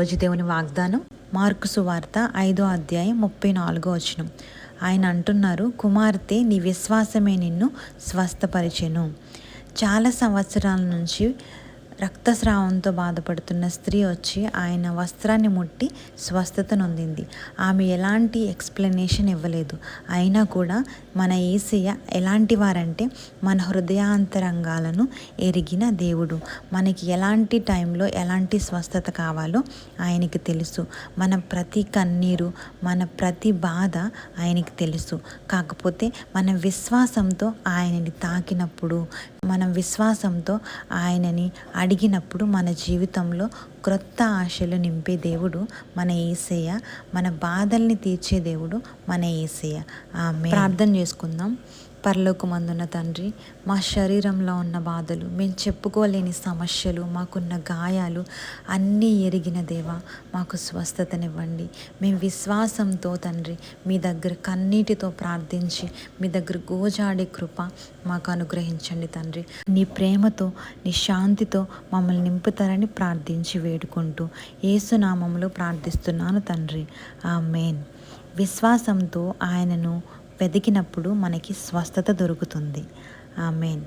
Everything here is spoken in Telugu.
రోజు దేవుని వాగ్దానం మార్కు సువార్త 5వ అధ్యాయం 34వ వచనం. ఆయన అంటున్నారు, కుమార్తె నీ విశ్వాసమే నిన్ను స్వస్థపరిచెను. చాలా సంవత్సరాల నుంచి రక్తస్రావంతో బాధపడుతున్న స్త్రీ వచ్చి ఆయన వస్త్రాన్ని ముట్టి స్వస్థత నొందింది. ఆమె ఎలాంటి ఎక్స్ప్లెనేషన్ ఇవ్వలేదు. అయినా కూడా మన యేసయ్య ఎలాంటి వారంటే మన హృదయాంతరంగాలను ఎరిగిన దేవుడు. మనకి ఎలాంటి టైంలో ఎలాంటి స్వస్థత కావాలో ఆయనకి తెలుసు. మన ప్రతి కన్నీరు, మన ప్రతి బాధ ఆయనకి తెలుసు. కాకపోతే మన విశ్వాసంతో ఆయనని తాకినప్పుడు, మనం విశ్వాసంతో ఆయనని అడిగినప్పుడు మన జీవితంలో క్రొత్త ఆశలు నింపే దేవుడు మన యేసయ్య. మన బాధల్ని తీర్చే దేవుడు మన యేసయ్య. ఆమేన్. ప్రార్థన చేసుకుందాం. పరలోకమందున్న తండ్రి, మా శరీరంలో ఉన్న బాధలు, మేము చెప్పుకోలేని సమస్యలు, మాకున్న గాయాలు అన్నీ ఎరిగిన దేవా, మాకు స్వస్థతనివ్వండి. మేము విశ్వాసంతో తండ్రి మీ దగ్గర కన్నీటితో ప్రార్థించి మీ దగ్గర గోజాడే కృప మాకు అనుగ్రహించండి తండ్రి. నీ ప్రేమతో, నీ శాంతితో మమ్మల్ని నింపుతారని ప్రార్థించి వేడుకుంటూ యేసునామములో ప్రార్థిస్తున్నాను తండ్రి. ఆమేన్. విశ్వాసంతో ఆయనను వెతికినప్పుడు మనకి స్వస్థత దొరుకుతుంది. ఆమేన్.